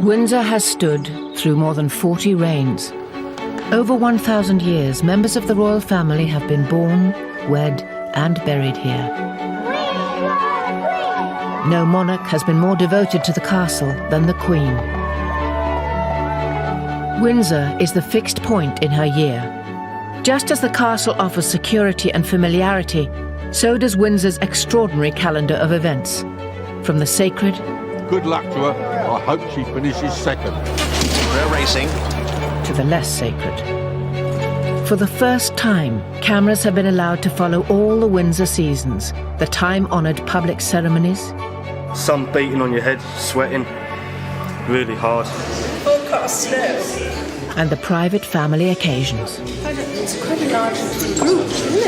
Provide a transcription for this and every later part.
Windsor has stood through more than 40 reigns. Over 1,000 years, members of the royal family have been born, wed, and buried here. No monarch has been more devoted to the castle than the Queen. Windsor is the fixed point in her year. Just as the castle offers security and familiarity, so does Windsor's extraordinary calendar of events. From the sacred... Good luck to her. I hope she finishes second. We're racing. ...to the less sacred. For the first time, cameras have been allowed to follow all the Windsor seasons, the time-honoured public ceremonies. Sun beating on your head, sweating, really hard. Forecast snow. And the private family occasions. It's quite a large group, isn't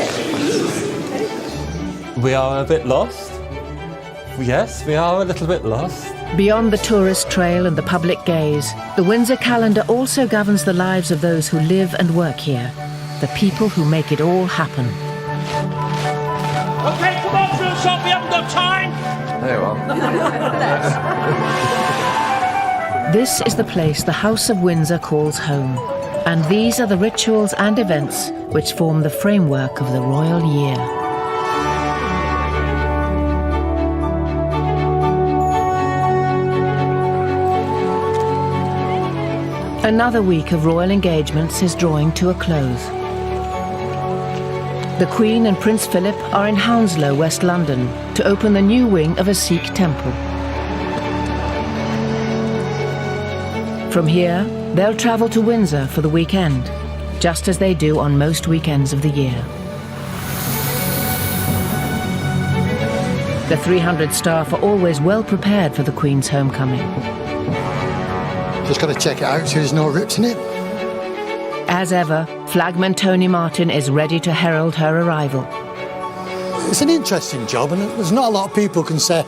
it? We are a bit lost. Yes, we are a little bit lost. Beyond the tourist trail and the public gaze, the Windsor calendar also governs the lives of those who live and work here, the people who make it all happen. OK, come on, through shop, we haven't got time! There you are. This is the place the House of Windsor calls home, and these are the rituals and events which form the framework of the royal year. Another week of royal engagements is drawing to a close. The Queen and Prince Philip are in Hounslow, West London, to open the new wing of a Sikh temple. From here, they'll travel to Windsor for the weekend, just as they do on most weekends of the year. The 300 staff are always well prepared for the Queen's homecoming. Just got to check it out so there's no rips in it. As ever, Flagman Tony Martin is ready to herald her arrival. It's an interesting job, and there's not a lot of people can say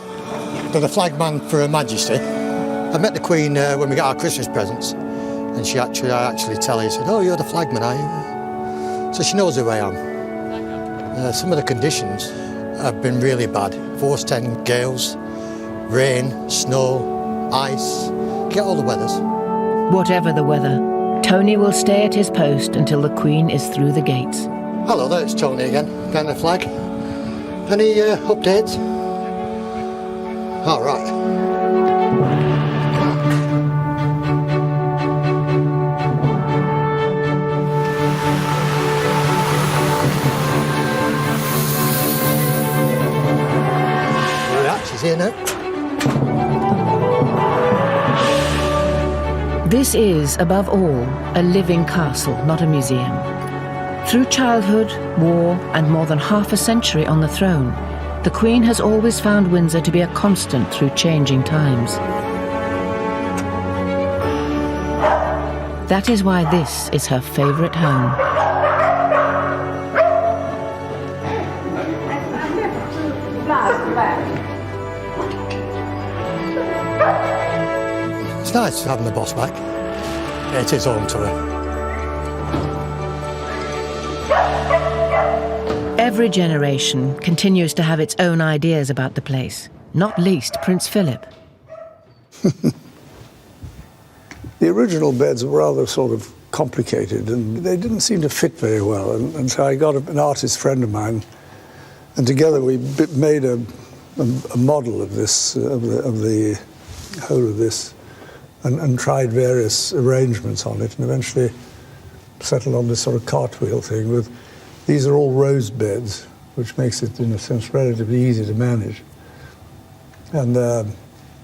they're the flagman for Her Majesty. I met the Queen when we got our Christmas presents, and I actually tell her, said, "Oh, you're the flagman, are you?" So she knows who I am. Some of the conditions have been really bad. Force 10 gales, rain, snow, ice. Get all the weathers. Whatever the weather, Tony will stay at his post until the Queen is through the gates. Hello there, it's Tony again, behind the flag. Any updates? All right. Right, she's here now. This is, above all, a living castle, not a museum. Through childhood, war, and more than half a century on the throne, the Queen has always found Windsor to be a constant through changing times. That is why this is her favourite home. It's nice having the boss back. Yeah, it is home to her. Every generation continues to have its own ideas about the place, not least Prince Philip. The original beds were rather sort of complicated, and they didn't seem to fit very well. And so I got an artist friend of mine, and together we made a model of this, of the whole of this, and tried various arrangements on it, and eventually settled on this sort of cartwheel thing with, these are all rose beds, which makes it, in a sense, relatively easy to manage. And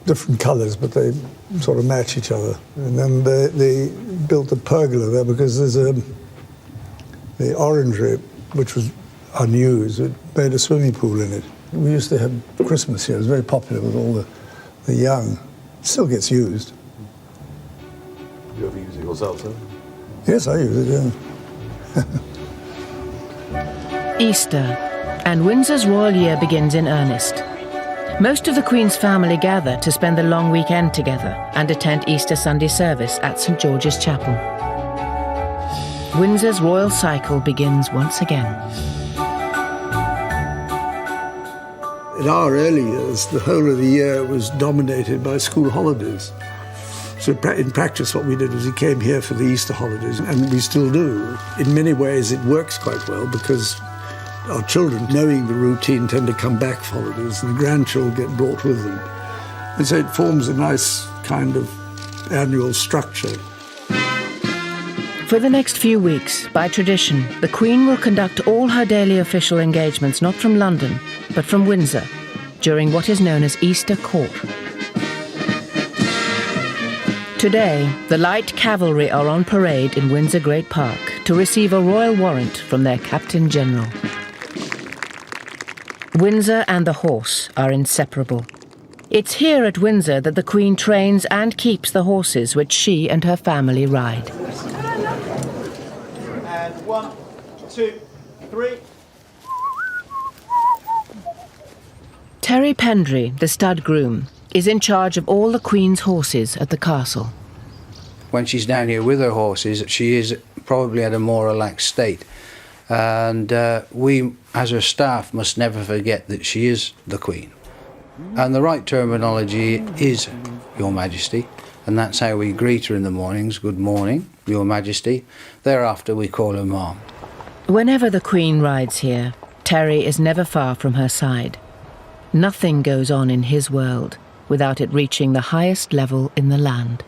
different colours, but they sort of match each other. And then they built a pergola there because there's the orangery, which was unused, it made a swimming pool in it. We used to have Christmas here. It was very popular with all the young. It still gets used. You ever use it yourself, sir? Yes, I use it, yeah. Easter, and Windsor's royal year begins in earnest. Most of the Queen's family gather to spend the long weekend together and attend Easter Sunday service at St George's Chapel. Windsor's royal cycle begins once again. In our early years, the whole of the year was dominated by school holidays. So in practice, what we did was he came here for the Easter holidays, and we still do. In many ways, it works quite well because our children, knowing the routine, tend to come back for holidays, and the grandchildren get brought with them. And so it forms a nice kind of annual structure. For the next few weeks, by tradition, the Queen will conduct all her daily official engagements not from London, but from Windsor, during what is known as Easter Court. Today, the light cavalry are on parade in Windsor Great Park to receive a royal warrant from their Captain General. Windsor and the horse are inseparable. It's here at Windsor that the Queen trains and keeps the horses which she and her family ride. And 1, 2, 3. Terry Pendry, the stud groom, is in charge of all the Queen's horses at the castle. When she's down here with her horses, she is probably at a more relaxed state. And we, as her staff, must never forget that she is the Queen. And the right terminology is Your Majesty, and that's how we greet her in the mornings. Good morning, Your Majesty. Thereafter we call her Mom. Whenever the Queen rides here, Terry is never far from her side. Nothing goes on in his world without it reaching the highest level in the land.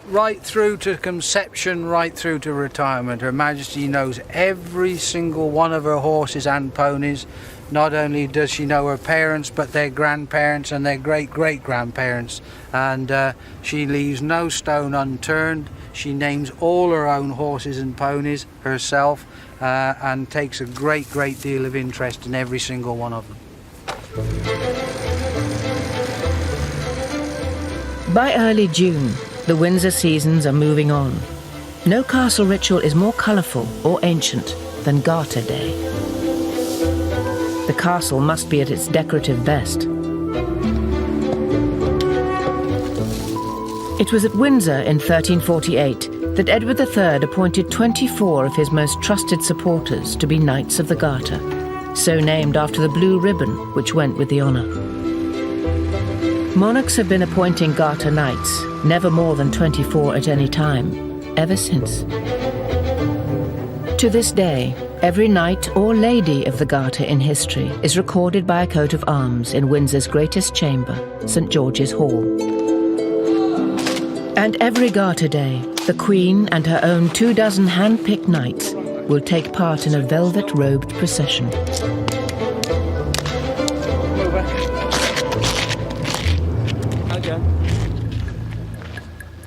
Right through to conception, right through to retirement, Her Majesty knows every single one of her horses and ponies. Not only does she know her parents, but their grandparents and their great-great-grandparents. And she leaves no stone unturned. She names all her own horses and ponies herself and takes a great deal of interest in every single one of them. By early June, the Windsor seasons are moving on. No castle ritual is more colourful or ancient than Garter Day. The castle must be at its decorative best. It was at Windsor in 1348 that Edward III appointed 24 of his most trusted supporters to be Knights of the Garter, so named after the blue ribbon which went with the honour. Monarchs have been appointing Garter Knights, never more than 24 at any time, ever since. To this day, every knight or lady of the Garter in history is recorded by a coat of arms in Windsor's greatest chamber, St George's Hall. And every Garter Day, the Queen and her own 24 hand-picked knights will take part in a velvet-robed procession.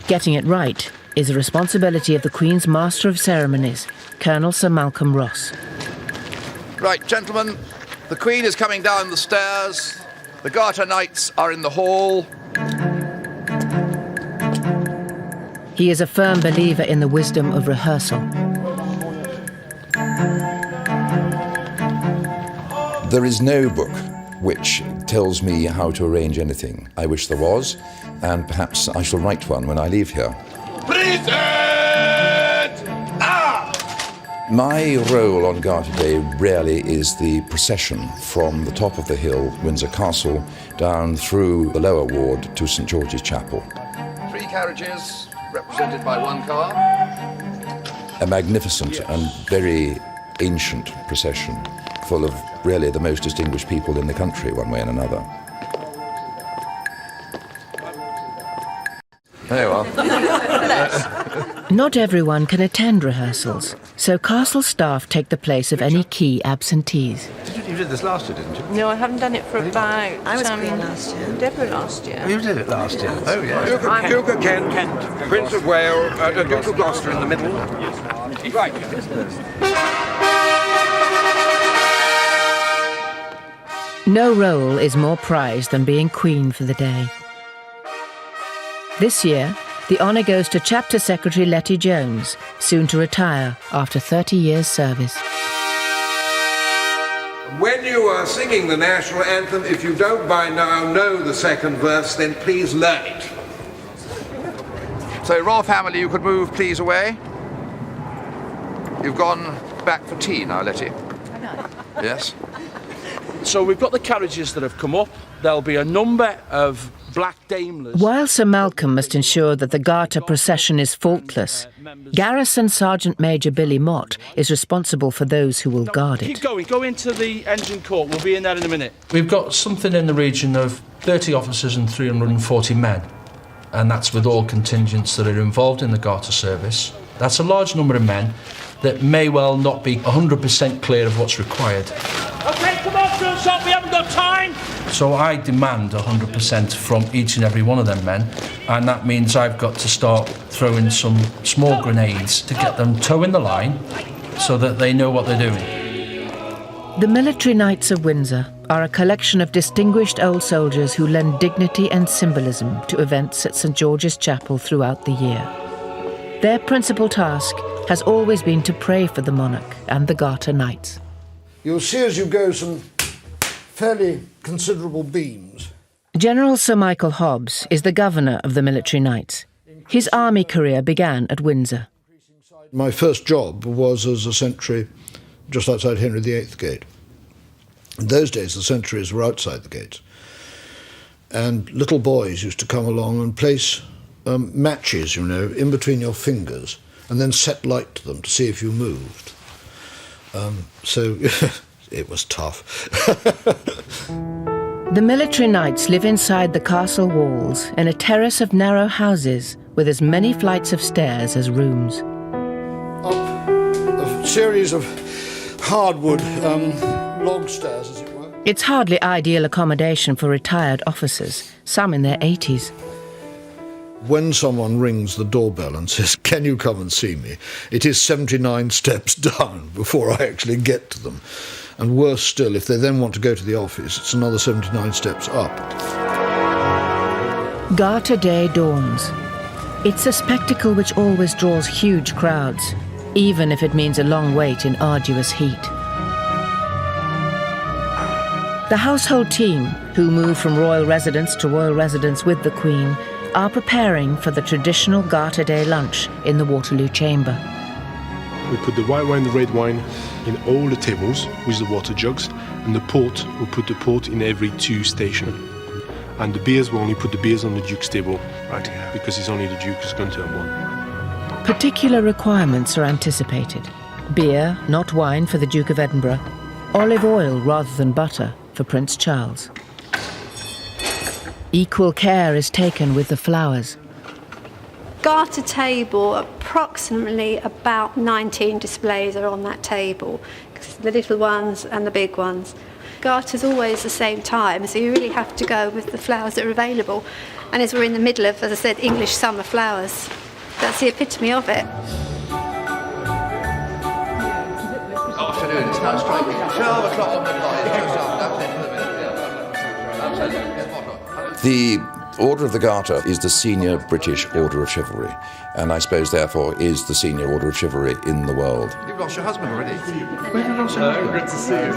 Getting it right is the responsibility of the Queen's Master of Ceremonies, Colonel Sir Malcolm Ross. Right, gentlemen, the Queen is coming down the stairs. The Garter Knights are in the hall. He is a firm believer in the wisdom of rehearsal. There is no book which tells me how to arrange anything. I wish there was, and perhaps I shall write one when I leave here. Present! My role on Garter Day really is the procession from the top of the hill, Windsor Castle, down through the lower ward to St George's Chapel. 3 carriages, represented by 1 car. A magnificent and very ancient procession, full of really the most distinguished people in the country, one way and another. There you are. Not everyone can attend rehearsals, so castle staff take the place of any key absentees. You did this last year, didn't you? No, I haven't done it for about... I was Queen last year. Deborah last year. You did it last year. Oh, yeah. Duke of Kent, Prince of Wales, Duke of Gloucester in the middle. Right. No role is more prized than being Queen for the day. This year, the honour goes to Chapter Secretary Letty Jones, soon to retire after 30 years' service. When you are singing the national anthem, if you don't by now know the second verse, then please learn it. So, Royalfamily, you could move, please, away. You've gone back for tea now, Letty. Yes. So we've got the carriages that have come up. there'll be a number of black Daimlers. While Sir Malcolm must ensure that the Garter procession is faultless, Garrison Sergeant Major Billy Mott is responsible for those who will guard Keep it. going. Go into the engine court. We'll be in there in a minute. We've got something in the region of 30 officers and 340 men, and that's with all contingents that are involved in the Garter service. That's a large number of men that may well not be 100% clear of what's required. OK, come on, drill shop. We haven't got time. So I demand 100% from each and every one of them men, and that means I've got to start throwing some small grenades to get them toeing the line so that they know what they're doing. The Military Knights of Windsor are a collection of distinguished old soldiers who lend dignity and symbolism to events at St George's Chapel throughout the year. Their principal task has always been to pray for the monarch and the Garter Knights. You'll see as you go some fairly considerable beams. General Sir Michael Hobbs is the governor of the Military Knights. His army career began at Windsor. My first job was as a sentry just outside Henry VIII Gate. In those days, the sentries were outside the gates. And little boys used to come along and place matches, you know, in between your fingers and then set light to them to see if you moved. So it was tough. The Military Knights live inside the castle walls in a terrace of narrow houses with as many flights of stairs as rooms. Up a series of hardwood log stairs, as it were. It's hardly ideal accommodation for retired officers, some in their 80s. When someone rings the doorbell and says, "Can you come and see me?" it is 79 steps down before I actually get to them. And worse still, if they then want to go to the office, it's another 79 steps up. Garter Day dawns. It's a spectacle which always draws huge crowds, even if it means a long wait in arduous heat. The household team, who move from royal residence to royal residence with the Queen, are preparing for the traditional Garter Day lunch in the Waterloo Chamber. We put the white wine, the red wine in all the tables with the water jugs, and the port, we put the port in every 2 stations. And the beers, we only put the beers on the Duke's table, right here, because it's only the Duke who's going to have one. Particular requirements are anticipated. Beer, not wine, for the Duke of Edinburgh. Olive oil rather than butter for Prince Charles. Equal care is taken with the flowers. Garter table, approximately about 19 displays are on that table, the little ones and the big ones. Garter's always the same time, so you really have to go with the flowers that are available. And as we're in the middle of, as I said, English summer flowers, that's the epitome of it. Afternoon, it's now striking 12 o'clock on the clock. The Order of the Garter is the senior British Order of Chivalry, and I suppose therefore is the senior Order of Chivalry in the world. You've lost your husband already. Where have you lost your husband? Good to see you.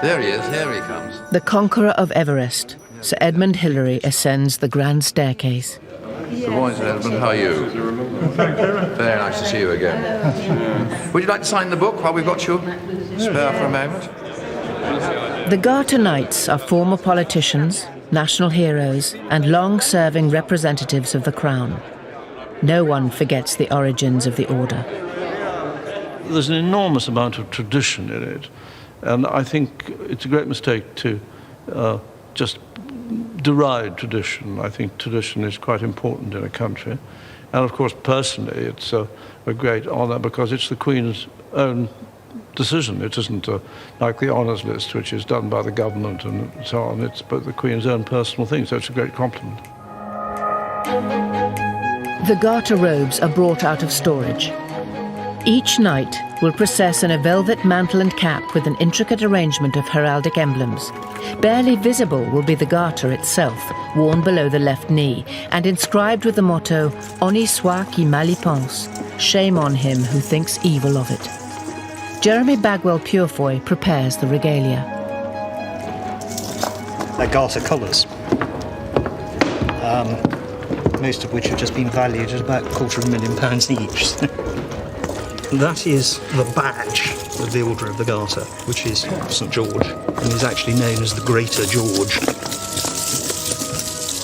There he is, here he comes. The conqueror of Everest, Sir Edmund Hillary, ascends the grand staircase. Good morning, Sir Edmund. How are you? Very nice to see you again. Would you like to sign the book while we've got you spare for a moment? The Garter Knights are former politicians, national heroes, and long-serving representatives of the Crown. No one forgets the origins of the order. There's an enormous amount of tradition in it, and I think it's a great mistake to just deride tradition. I think tradition is quite important in a country, and of course personally it's a great honour because it's the Queen's own decision. It isn't like the honours list, which is done by the government and so on. It's but the Queen's own personal thing, so it's a great compliment. The Garter robes are brought out of storage. Each knight will process in a velvet mantle and cap with an intricate arrangement of heraldic emblems. Barely visible will be the garter itself, worn below the left knee, and inscribed with the motto, Honi soit qui mal y pense, shame on him who thinks evil of it. Jeremy Bagwell-Purefoy prepares the regalia. They're Garter colours, most of which have just been valued at about £250,000 each. That is the badge of the Order of the Garter, which is St George, and is actually known as the Greater George.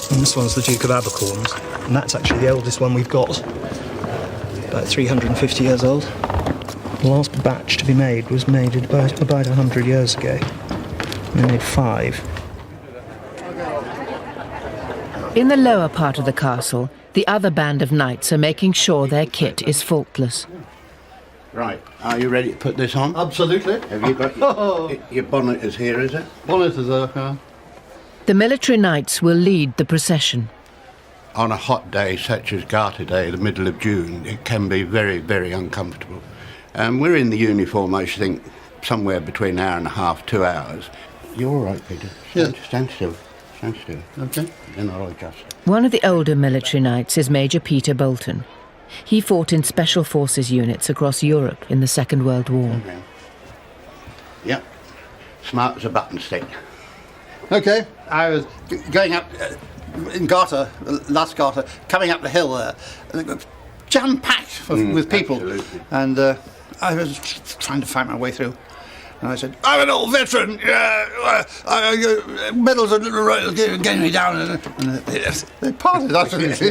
And this one's the Duke of Abercorn's, and that's actually the oldest one we've got. About 350 years old. The last batch to be made was made about 100 years ago. They made 5. In the lower part of the castle, the other band of knights are making sure their kit is faultless. Right, are you ready to put this on? Absolutely. Have you got your bonnet is here, is it? Bonnet is there, yeah. The military knights will lead the procession. On a hot day such as Garter Day, the middle of June, it can be very, very uncomfortable. We're in the uniform, I think, somewhere between an hour and a half, 2 hours. You're all right, Peter. Stand still. Stand still. Okay. Then I'll adjust. One of the older military knights is Major Peter Bolton. He fought in Special Forces units across Europe in the Second World War. Okay. Yep. Smart as a button stick. Okay, I was going up in Garter, last Garter, coming up the hill there, jam-packed with people. Absolutely. And I was trying to find my way through. And I said, I'm an old veteran, medals are getting me down. And they parted after this.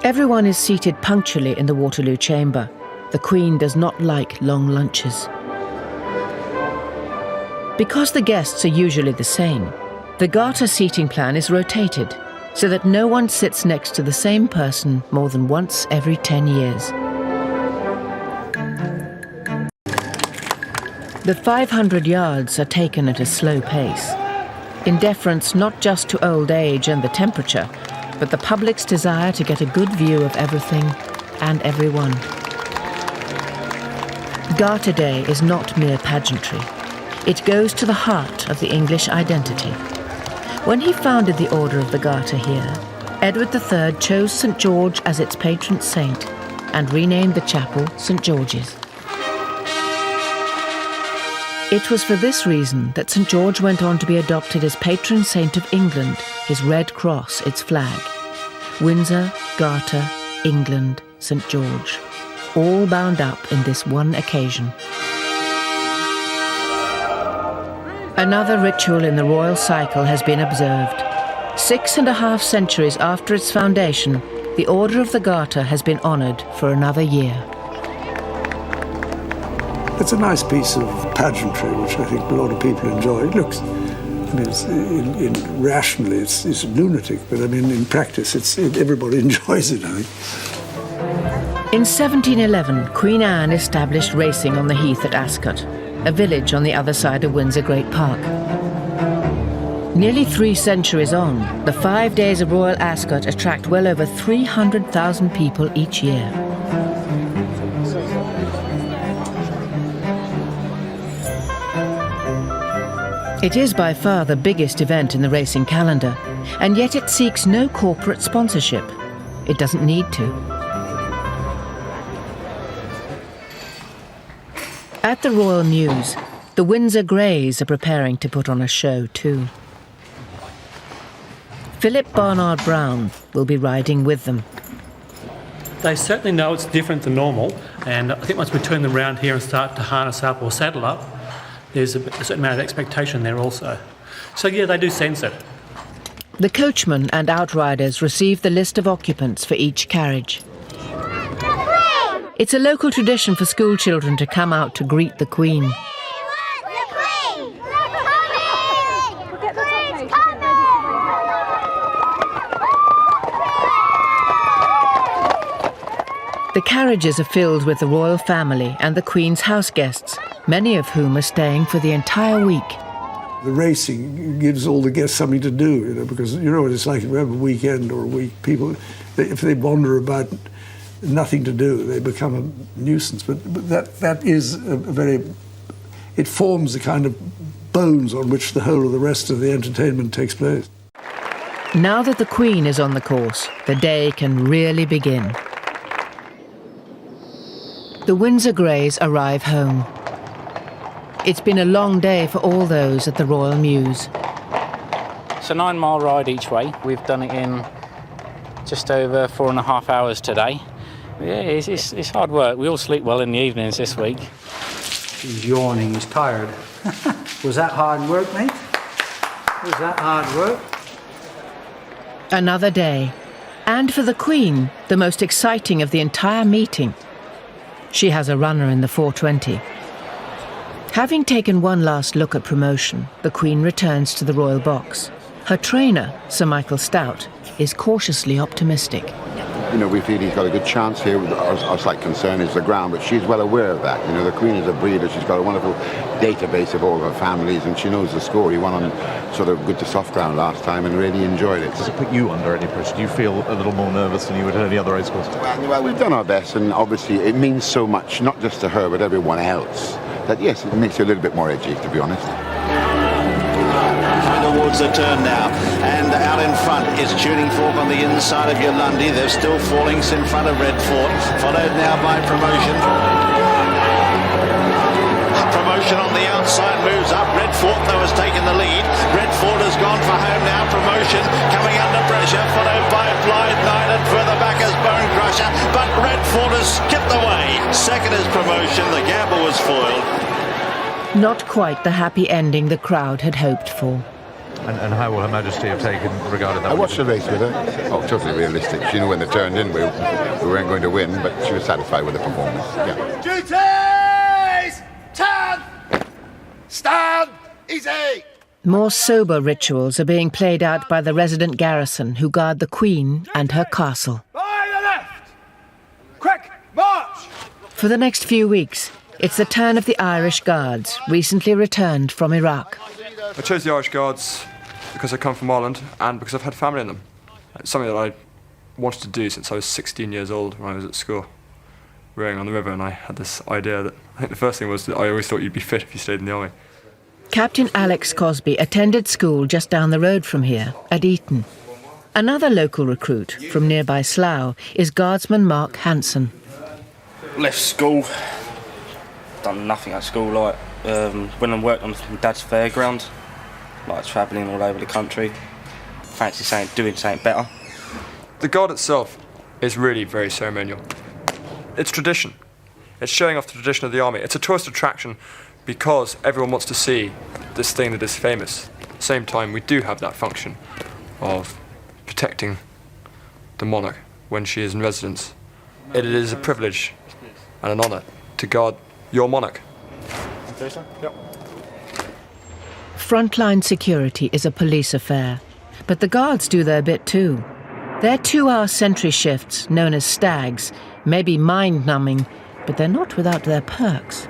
Everyone is seated punctually in the Waterloo chamber. The Queen does not like long lunches. Because the guests are usually the same, the Garter seating plan is rotated so that no one sits next to the same person more than once every 10 years. The 500 yards are taken at a slow pace, in deference not just to old age and the temperature, but the public's desire to get a good view of everything and everyone. Garter Day is not mere pageantry. It goes to the heart of the English identity. When he founded the Order of the Garter here, Edward III chose St. George as its patron saint and renamed the chapel St. George's. It was for this reason that St. George went on to be adopted as patron saint of England, his red cross its flag. Windsor, Garter, England, St. George, all bound up in this one occasion. Another ritual in the royal cycle has been observed. 6.5 centuries after its foundation, the Order of the Garter has been honoured for another year. It's a nice piece of pageantry, which I think a lot of people enjoy. It looks, I mean, rationally, it's lunatic, but I mean, in practice, everybody enjoys it, I think. In 1711, Queen Anne established racing on the heath at Ascot, a village on the other side of Windsor Great Park. Nearly 3 centuries on, the 5 days of Royal Ascot attract well over 300,000 people each year. It is by far the biggest event in the racing calendar, and yet it seeks no corporate sponsorship. It doesn't need to. At the Royal Mews, the Windsor Greys are preparing to put on a show too. Philip Barnard Brown will be riding with them. They certainly know it's different than normal, and I think once we turn them around here and start to harness up or saddle up, there's a certain amount of expectation there also. So yeah, they do sense it. The coachman and outriders receive the list of occupants for each carriage. It's a local tradition for school children to come out to greet the Queen. The carriages are filled with the royal family and the Queen's house guests, many of whom are staying for the entire week. The racing gives all the guests something to do, because you know what it's like if you have a weekend or a week. People, if they wander about, nothing to do, they become a nuisance. But that is a very, it forms the kind of bones on which the whole of the rest of the entertainment takes place. Now that the Queen is on the course, the day can really begin. The Windsor Greys arrive home. It's been a long day for all those at the Royal Mews. It's a 9-mile ride each way. We've done it in just over 4.5 hours today. Yeah, it's hard work. We all sleep well in the evenings this week. He's yawning, he's tired. Was that hard work, mate? Was that hard work? Another day. And for the Queen, the most exciting of the entire meeting. She has a runner in the 420. Having taken one last look at promotion, the Queen returns to the royal box. Her trainer, Sir Michael Stout, is cautiously optimistic. You know, we feel he's got a good chance here. Our slight concern is the ground, but she's well aware of that. You know, the Queen is a breeder. She's got a wonderful database of all her families, and she knows the score. He won on sort of good to soft ground last time and really enjoyed it. Does it put you under any pressure? Do you feel a little more nervous than you would at any other race course? Well, we've done our best, and obviously it means so much, not just to her, but everyone else, that yes, it makes you a little bit more edgy, to be honest. Towards the turn now, and out in front is Tuning Fork on the inside of Yolandi. They're still falling in front of Redfort, followed now by Promotion. Promotion on the outside moves up. Redfort though has taken the lead. Redfort has gone for home now. Promotion coming under pressure, followed by Blythe Knight, and further back is Bone Crusher, but Redfort has skipped away. Second is Promotion. The gamble was foiled. Not quite the happy ending the crowd had hoped for. And how will Her Majesty have regarded that? I watched the race with her. Oh, totally realistic. She knew when they turned in we weren't going to win, but she was satisfied with the performance. Yeah. Duties! Turn! Stand! Easy! More sober rituals are being played out by the resident garrison who guard the Queen and her castle. By the left! Quick, march! For the next few weeks, it's the turn of the Irish Guards, recently returned from Iraq. I chose the Irish Guards because I come from Ireland and because I've had family in them. It's something that I wanted to do since I was 16 years old when I was at school, rowing on the river, and I had this idea that, I think the first thing was that I always thought you'd be fit if you stayed in the army. Captain Alex Cosby attended school just down the road from here, at Eton. Another local recruit from nearby Slough is Guardsman Mark Hansen. Left school, done nothing at school, went and worked on my dad's fairground, travelling all over the country. Fancy doing something better. The Guard itself is really very ceremonial. It's tradition. It's showing off the tradition of the army. It's a tourist attraction because everyone wants to see this thing that is famous. At the same time, we do have that function of protecting the monarch when she is in residence. It is a privilege and an honour to guard your monarch. Yep. Frontline security is a police affair, but the guards do their bit too. Their 2-hour sentry shifts, known as stags, may be mind-numbing, but they're not without their perks.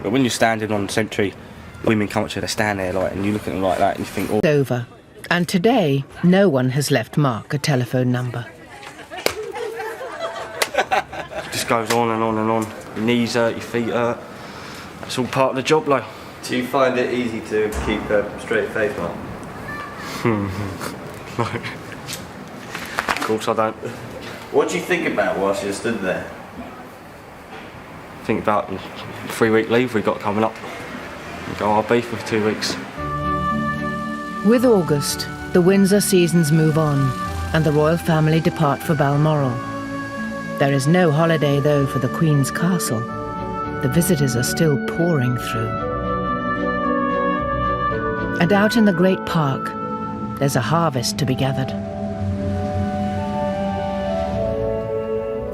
But when you're standing on sentry, women come up to you, they stand there and you look at them like that and you think, oh. It's over. And today, no one has left Mark a telephone number. It just goes on and on and on. Your knees hurt, your feet hurt. It's all part of the job, like. Do you find it easy to keep a straight face, Mark? Of course I don't. What do you think about whilst you stood there? Think about the 3-week leave we got coming up. We go RB for 2 weeks. With August, the Windsor seasons move on, and the royal family depart for Balmoral. There is no holiday, though, for the Queen's castle. The visitors are still pouring through. And out in the great park, there's a harvest to be gathered.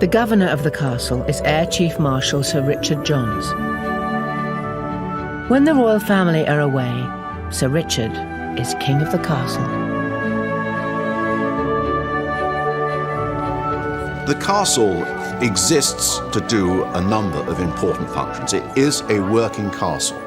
The governor of the castle is Air Chief Marshal Sir Richard Johns. When the royal family are away, Sir Richard is king of the castle. The castle exists to do a number of important functions. It is a working castle.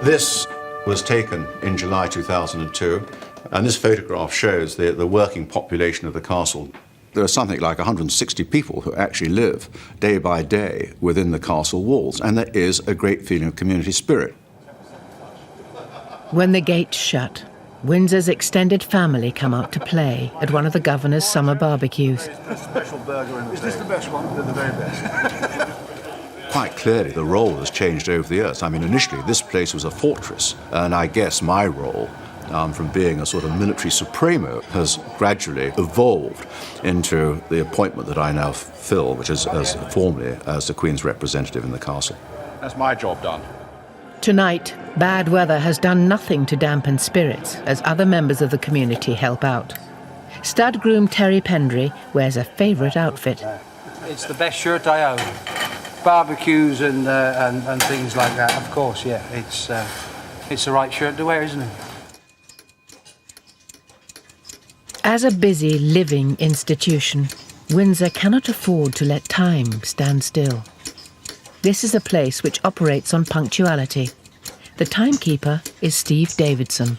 This was taken in July 2002, and this photograph shows the working population of the castle. There are something like 160 people who actually live day by day within the castle walls, and there is a great feeling of community spirit. When the gates shut, Windsor's extended family come out to play at one of the governor's summer barbecues. Special burger in the Is this the best one? They're the very best. Quite clearly, the role has changed over the years. I mean, initially, this place was a fortress, and I guess my role, from being a sort of military supremo, has gradually evolved into the appointment that I now fill, which is formally as the Queen's representative in the castle. That's my job done. Tonight, bad weather has done nothing to dampen spirits as other members of the community help out. Stud groom Terry Pendry wears a favourite outfit. It's the best shirt I own. Barbecues and things like that, of course, yeah. It's the right shirt to wear, isn't it? As a busy, living institution, Windsor cannot afford to let time stand still. This is a place which operates on punctuality. The timekeeper is Steve Davidson.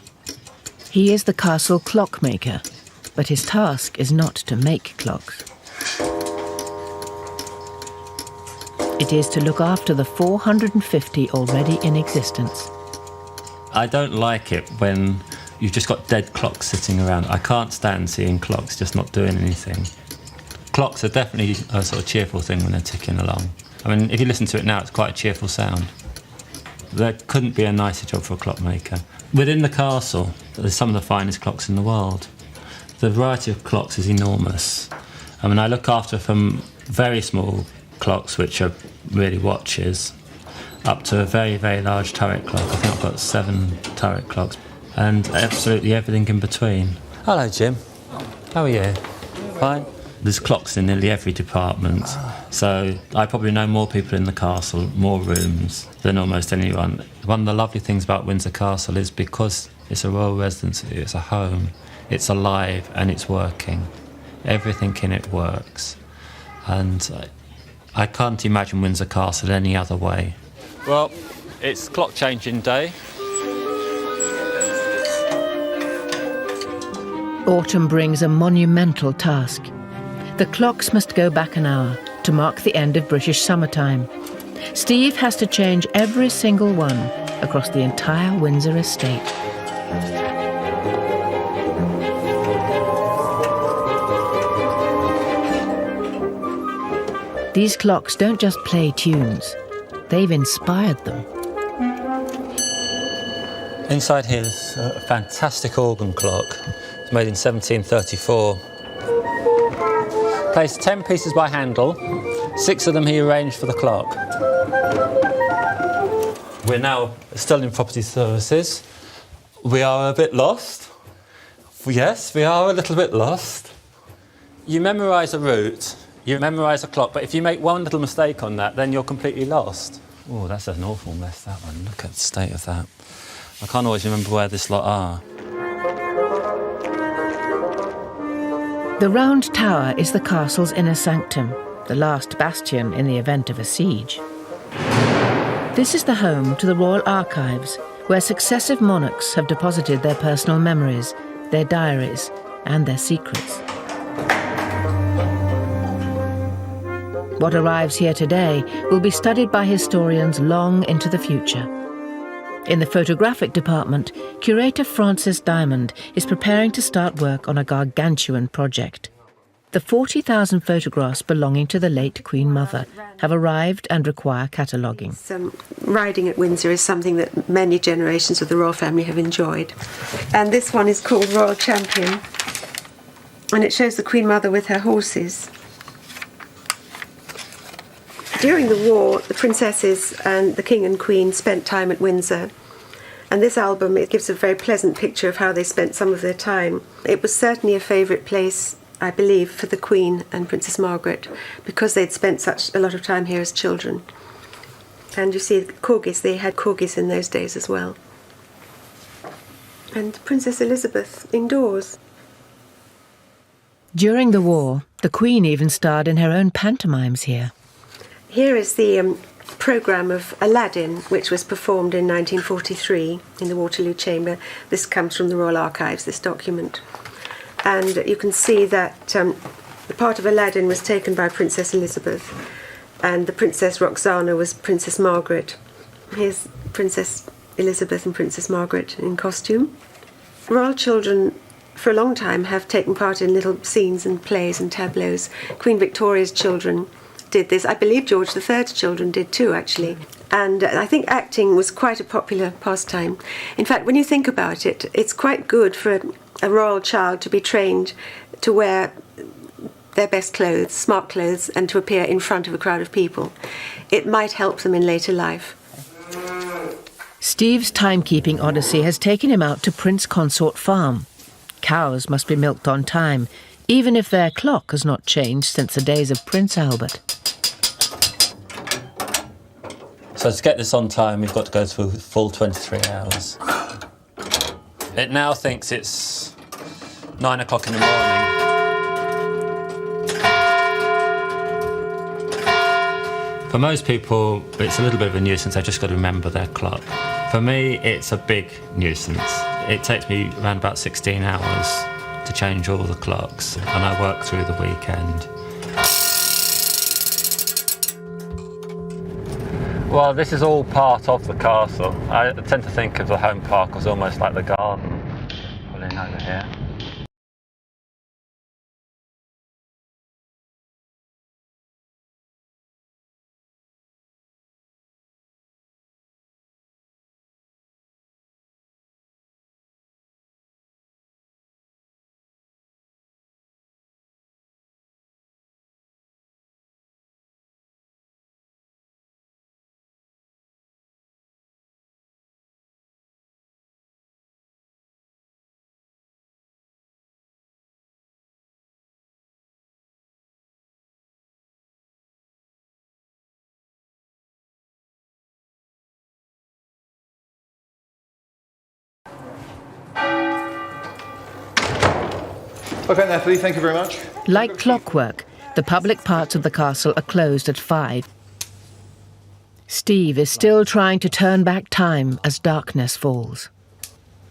He is the castle clockmaker, but his task is not to make clocks. It is to look after the 450 already in existence. I don't like it when you've just got dead clocks sitting around. I can't stand seeing clocks just not doing anything. Clocks are definitely a sort of cheerful thing when they're ticking along. I mean, if you listen to it now, it's quite a cheerful sound. There couldn't be a nicer job for a clockmaker. Within the castle, there's some of the finest clocks in the world. The variety of clocks is enormous. I mean, I look after from very small clocks, which are really watches, up to a very, very large turret clock. I think I've got 7 turret clocks, and absolutely everything in between. Hello, Jim. How are you? Fine. There's clocks in nearly every department, so I probably know more people in the castle, more rooms, than almost anyone. One of the lovely things about Windsor Castle is because it's a royal residency, it's a home, it's alive and it's working. Everything in it works. And I can't imagine Windsor Castle any other way. Well, it's clock changing day. Autumn brings a monumental task. The clocks must go back an hour to mark the end of British summertime. Steve has to change every single one across the entire Windsor estate. These clocks don't just play tunes, they've inspired them. Inside here is a fantastic organ clock. It's made in 1734. Plays 10 pieces by Handel, 6 of them he arranged for the clock. We're now still in property services. We are a bit lost. Yes, we are a little bit lost. You memorise a route, you memorise a clock, but if you make one little mistake on that, then you're completely lost. Oh, that's an awful mess, that one. Look at the state of that. I can't always remember where this lot are. The Round Tower is the castle's inner sanctum, the last bastion in the event of a siege. This is the home to the Royal Archives, where successive monarchs have deposited their personal memories, their diaries, and their secrets. What arrives here today will be studied by historians long into the future. In the photographic department, curator Francis Diamond is preparing to start work on a gargantuan project. The 40,000 photographs belonging to the late Queen Mother have arrived and require cataloguing. Riding at Windsor is something that many generations of the royal family have enjoyed. And this one is called Royal Champion. And it shows the Queen Mother with her horses. During the war, the princesses and the King and Queen spent time at Windsor. And this album, it gives a very pleasant picture of how they spent some of their time. It was certainly a favourite place, I believe, for the Queen and Princess Margaret, because they'd spent such a lot of time here as children. And you see corgis, they had corgis in those days as well. And Princess Elizabeth indoors. During the war, the Queen even starred in her own pantomimes here. Here is the programme of Aladdin, which was performed in 1943 in the Waterloo Chamber. This comes from the Royal Archives, this document. And you can see that the part of Aladdin was taken by Princess Elizabeth, and the Princess Roxana was Princess Margaret. Here's Princess Elizabeth and Princess Margaret in costume. Royal children for a long time have taken part in little scenes and plays and tableaux. Queen Victoria's children did this. I believe George III's children did too, actually. And I think acting was quite a popular pastime. In fact, when you think about it, it's quite good for a royal child to be trained to wear their best clothes, smart clothes, and to appear in front of a crowd of people. It might help them in later life. Steve's timekeeping odyssey has taken him out to Prince Consort Farm. Cows must be milked on time, even if their clock has not changed since the days of Prince Albert. So to get this on time, we've got to go through a full 23 hours. It now thinks it's 9 o'clock in the morning. For most people, it's a little bit of a nuisance. They've just got to remember their clock. For me, it's a big nuisance. It takes me around about 16 hours to change all the clocks, and I work through the weekend. Well, this is all part of the castle. I tend to think of the home park as almost like the garden. Pulling over here. Okay, Natalie, thank you very much. Like clockwork, the public parts of the castle are closed at 5. Steve is still trying to turn back time as darkness falls.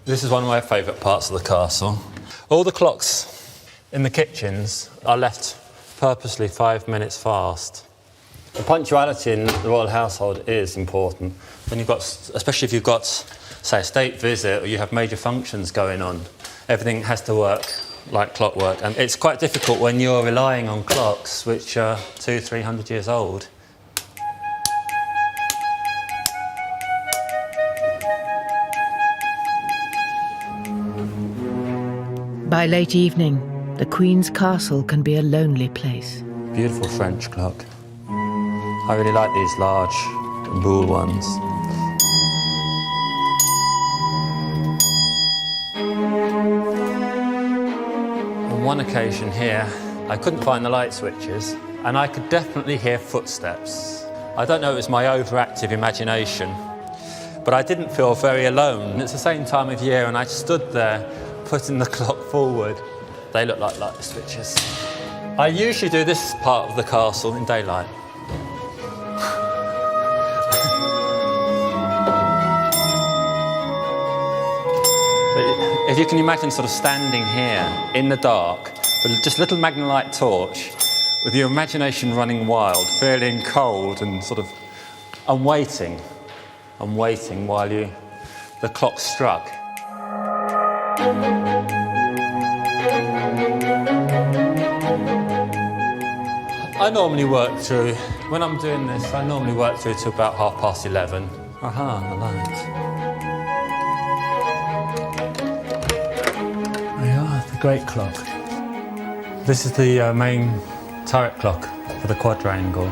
This is one of my favourite parts of the castle. All the clocks in the kitchens are left purposely 5 minutes fast. The punctuality in the royal household is important. When you've got, especially if you've got, say, a state visit or you have major functions going on, everything has to work like clockwork. And it's quite difficult when you're relying on clocks which are 200-300 years old. By late evening, the Queen's castle can be a lonely place. Beautiful French clock. I really like these large buhl ones. On one occasion here, I couldn't find the light switches, and I could definitely hear footsteps. I don't know if it was my overactive imagination, but I didn't feel very alone. It's the same time of year, and I stood there putting the clock forward. They look like light switches. I usually do this part of the castle in daylight. If you can imagine sort of standing here in the dark with just a little magnolite torch, with your imagination running wild, feeling cold and sort of, and waiting while the clock struck. I normally work through, when I'm doing this, I normally work through to about 11:30. Aha, the light. Great clock. This is the main turret clock for the quadrangle.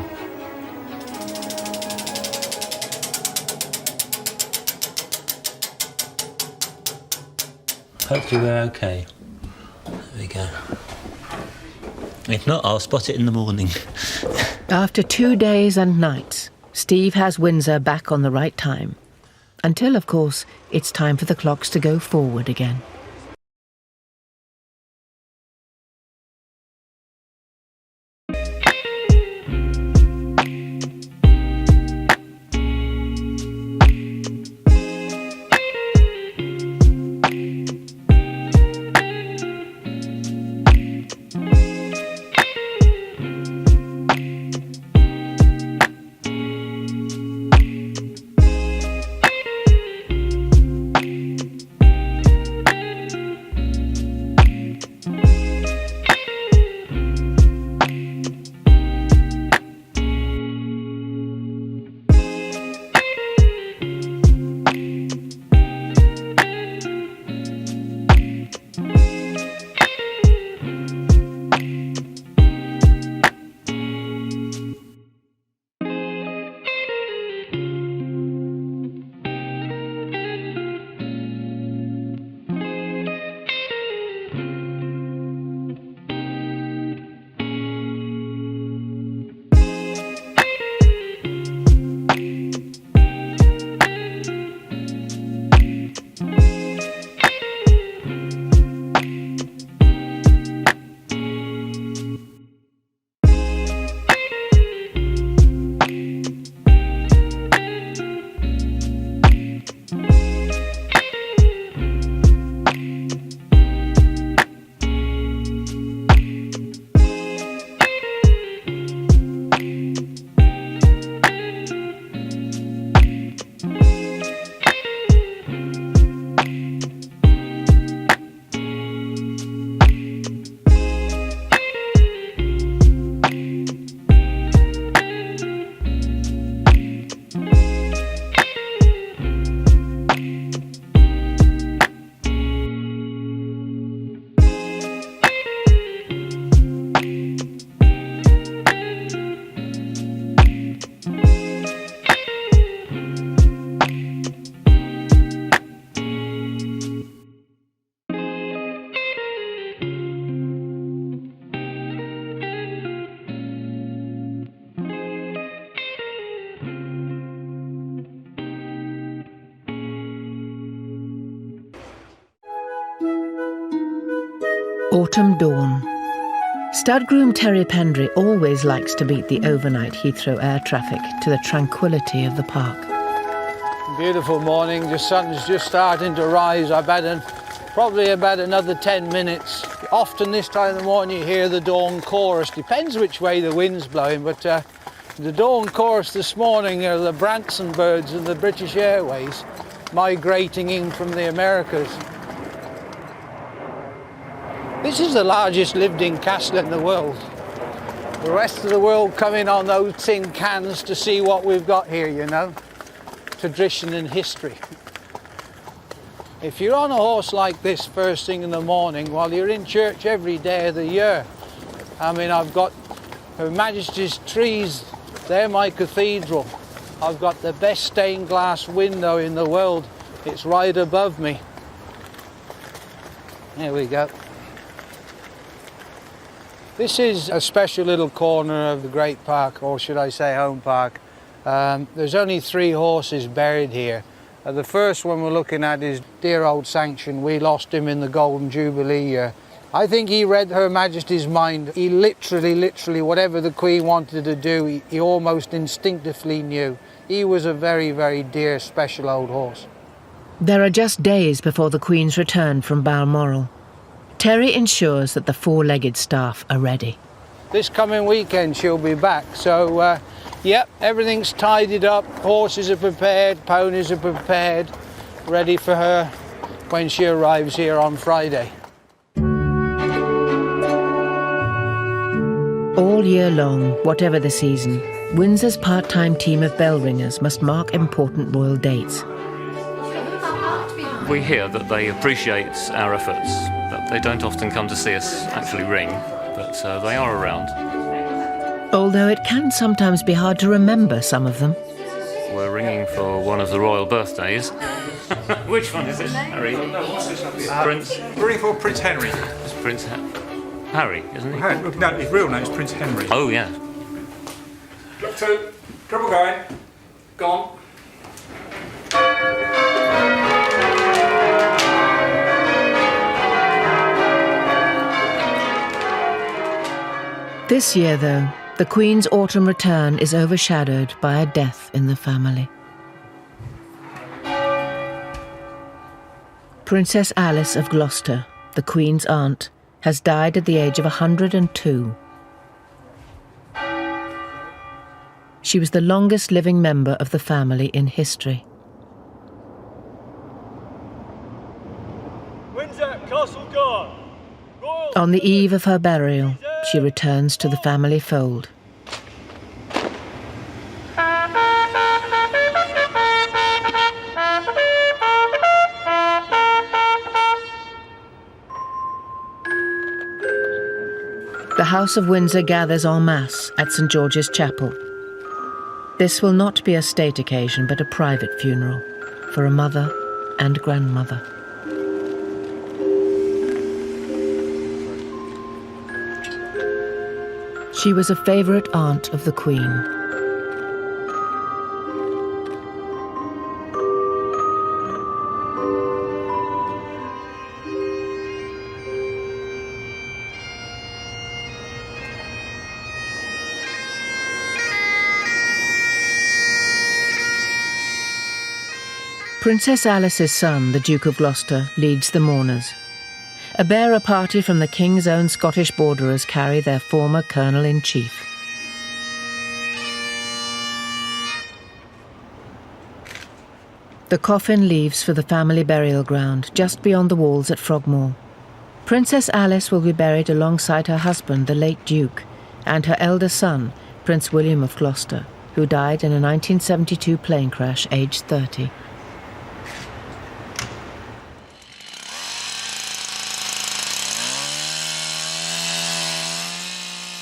Hopefully we're okay. There we go. If not, I'll spot it in the morning. After 2 days and nights, Steve has Windsor back on the right time. Until, of course, it's time for the clocks to go forward again. Autumn dawn. Stud groom Terry Pendry always likes to beat the overnight Heathrow air traffic to the tranquility of the park. Beautiful morning, the sun's just starting to rise. I've had probably about another 10 minutes. Often this time of the morning you hear the dawn chorus. Depends which way the wind's blowing, but the dawn chorus this morning are the Branson birds and the British Airways migrating in from the Americas. This is the largest lived-in castle in the world. The rest of the world come in on those tin cans to see what we've got here, you know. Tradition and history. If you're on a horse like this first thing in the morning, while you're in church every day of the year, I mean, I've got Her Majesty's trees, they're my cathedral. I've got the best stained glass window in the world. It's right above me. There we go. This is a special little corner of the Great Park, or should I say home park. There's only 3 horses buried here. The first one we're looking at is dear old Sanction. We lost him in the Golden Jubilee year. I think he read Her Majesty's mind. He literally, whatever the Queen wanted to do, he almost instinctively knew. He was a very, very dear, special old horse. There are just days before the Queen's return from Balmoral. Terry ensures that the 4-legged staff are ready. This coming weekend she'll be back, so yep, everything's tidied up, horses are prepared, ponies are prepared, ready for her when she arrives here on Friday. All year long, whatever the season, Windsor's part-time team of bell ringers must mark important royal dates. We hear that they appreciate our efforts, but they don't often come to see us actually ring, but they are around. Although it can sometimes be hard to remember some of them. We're ringing for one of the royal birthdays. Which one is it, Harry? Prince? We're ringing for Prince Henry. It's Prince Harry, isn't he? No, his real name is Prince Henry. Oh, yeah. Look 2, triple going, gone. This year, though, the Queen's autumn return is overshadowed by a death in the family. Princess Alice of Gloucester, the Queen's aunt, has died at the age of 102. She was the longest living member of the family in history. Windsor Castle Guard. On the eve of her burial, she returns to the family fold. The House of Windsor gathers en masse at St George's Chapel. This will not be a state occasion, but a private funeral for a mother and grandmother. She was a favourite aunt of the Queen. Princess Alice's son, the Duke of Gloucester, leads the mourners. A bearer party from the King's own Scottish borderers carry their former Colonel-in-Chief. The coffin leaves for the family burial ground just beyond the walls at Frogmore. Princess Alice will be buried alongside her husband, the late Duke, and her elder son, Prince William of Gloucester, who died in a 1972 plane crash aged 30.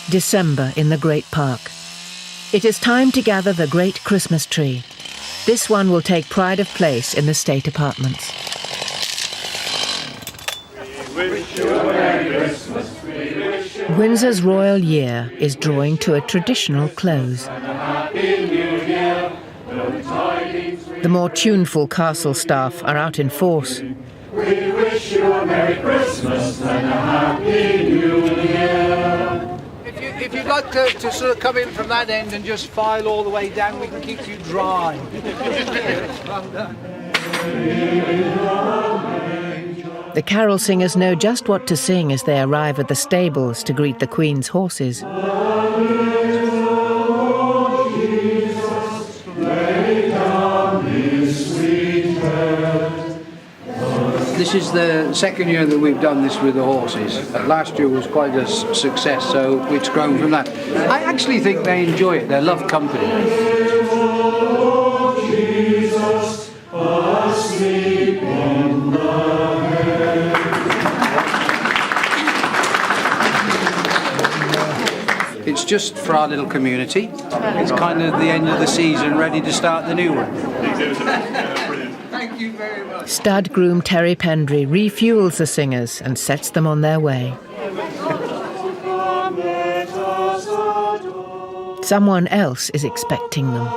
December in the Great Park. It is time to gather the great Christmas tree. This one will take pride of place in the state apartments. Windsor's royal year is drawing to a traditional close. The more tuneful castle staff are out in force. We wish you a Merry Christmas and a Happy New Year. If you'd like to sort of come in from that end and just file all the way down, we can keep you dry. Well done. The carol singers know just what to sing as they arrive at the stables to greet the Queen's horses. This is the second year that we've done this with the horses. Last year was quite a success, so it's grown from that. I actually think they enjoy it. They love company. Jesus, asleep in the hay. It's just for our little community. It's kind of the end of the season, ready to start the new one. Thank you very much. Stud groom Terry Pendry refuels the singers and sets them on their way. Someone else is expecting them.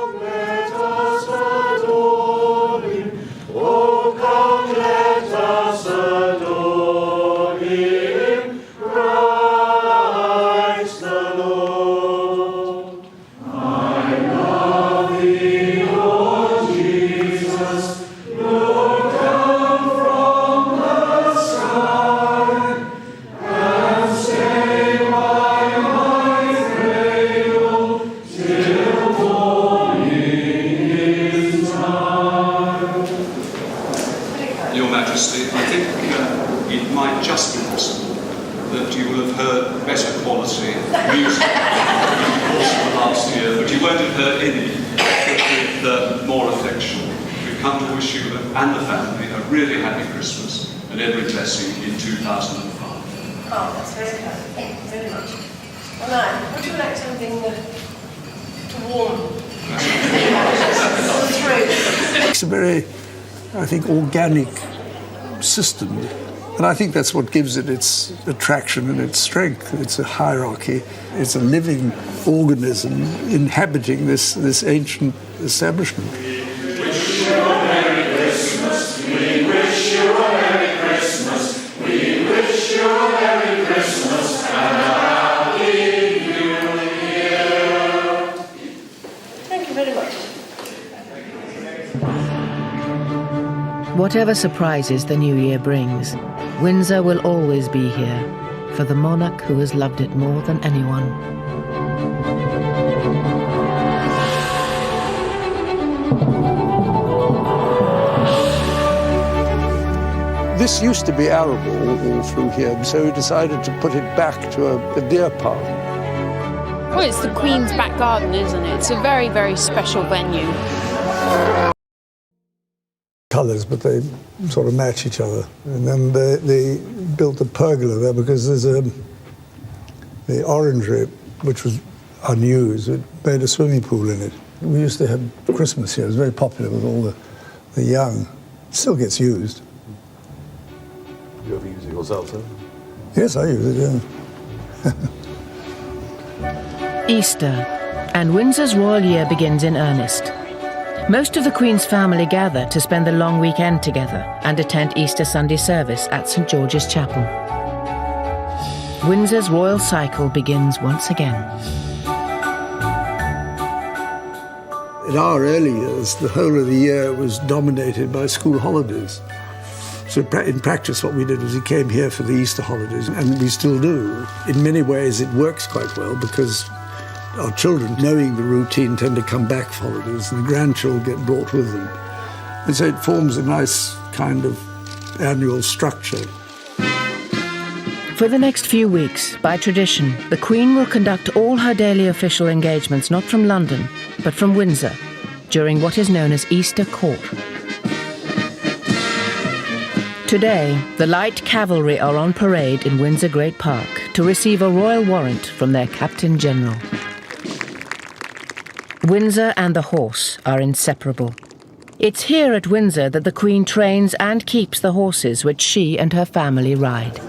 And the family a really happy Christmas and every blessing in 2005. Oh, that's very kind. Thank you very much. Well, now, would you like something to warm? It's a very, I think, organic system. And I think that's what gives it its attraction and its strength. It's a hierarchy. It's a living organism inhabiting this ancient establishment. Whatever surprises the new year brings, Windsor will always be here for the monarch who has loved it more than anyone. This used to be arable all through here, so we decided to put it back to a deer park. Well, it's the Queen's back garden, isn't it? It's a very, very special venue. Colours, but they sort of match each other. And then they built a pergola there because there's the orangery, which was unused. It made a swimming pool in it. We used to have Christmas here. It was very popular with all the young. It still gets used. You ever use it yourself, sir? Yes, I use it, yeah. Easter, and Windsor's royal year begins in earnest. Most of the Queen's family gather to spend the long weekend together and attend Easter Sunday service at St George's Chapel. Windsor's royal cycle begins once again. In our early years, the whole of the year was dominated by school holidays. So in practice, what we did was we came here for the Easter holidays, and we still do. In many ways, it works quite well because our children, knowing the routine, tend to come back for holidays, and the grandchildren get brought with them. And so it forms a nice kind of annual structure. For the next few weeks, by tradition, the Queen will conduct all her daily official engagements not from London, but from Windsor, during what is known as Easter Court. Today, the light cavalry are on parade in Windsor Great Park to receive a royal warrant from their Captain General. Windsor and the horse are inseparable. It's here at Windsor that the Queen trains and keeps the horses which she and her family ride.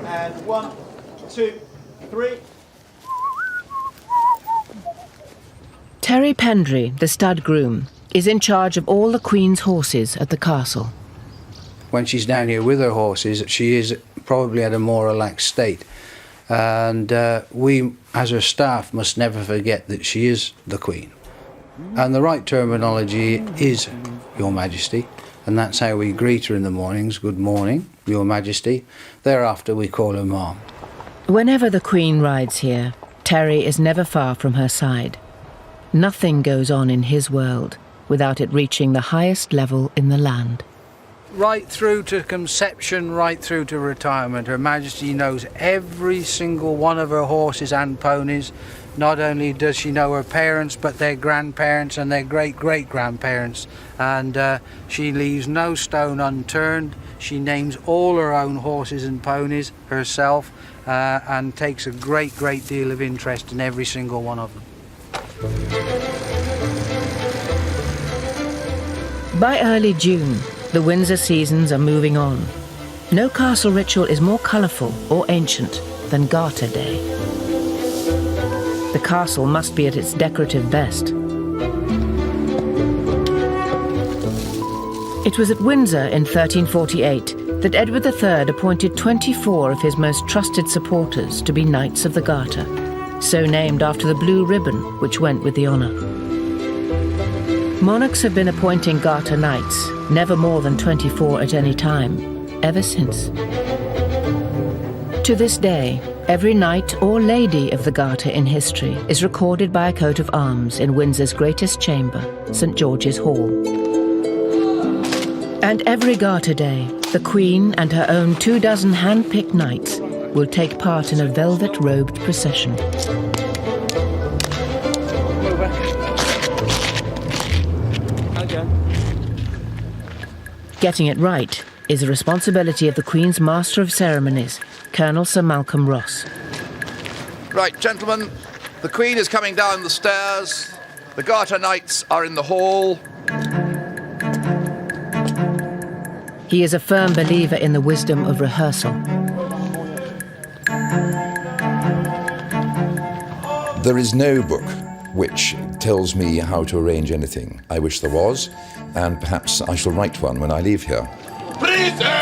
And 1, 2, 3. Terry Pendry, the stud groom, is in charge of all the Queen's horses at the castle. when she's down here with her horses, she is probably at a more relaxed state. And we, as her staff, must never forget that she is the Queen. And the right terminology is Your Majesty, and that's how we greet her in the mornings. Good morning, Your Majesty. Thereafter we call her Mom. Whenever the Queen rides here, Terry is never far from her side. Nothing goes on in his world without it reaching the highest level in the land. Right through to conception, right through to retirement, Her Majesty knows every single one of her horses and ponies. Not only does she know her parents, but their grandparents and their great-great-grandparents. And she leaves no stone unturned. She names all her own horses and ponies herself, and takes a great deal of interest in every single one of them. By early June, the Windsor seasons are moving on. No castle ritual is more colourful or ancient than Garter Day. The castle must be at its decorative best. It was at Windsor in 1348 that Edward III appointed 24 of his most trusted supporters to be Knights of the Garter, so named after the blue ribbon which went with the honour. Monarchs have been appointing Garter Knights, never more than 24 at any time, ever since. To this day, every knight or lady of the Garter in history is recorded by a coat of arms in Windsor's greatest chamber, St George's Hall. And every Garter Day, the Queen and her own 24 hand-picked knights will take part in a velvet-robed procession. Getting it right is the responsibility of the Queen's Master of Ceremonies, Colonel Sir Malcolm Ross. Right, gentlemen, the Queen is coming down the stairs. The Garter Knights are in the hall. He is a firm believer in the wisdom of rehearsal. There is no book which tells me how to arrange anything. I wish there was, and perhaps I shall write one when I leave here. Present!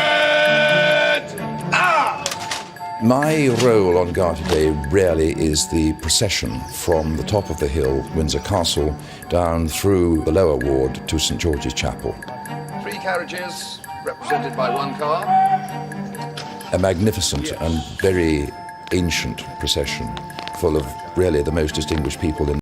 My role on Garter Day really is the procession from the top of the hill, Windsor Castle, down through the lower ward to St George's Chapel. 3 carriages, represented by 1 car. A magnificent and very ancient procession, full of really the most distinguished people in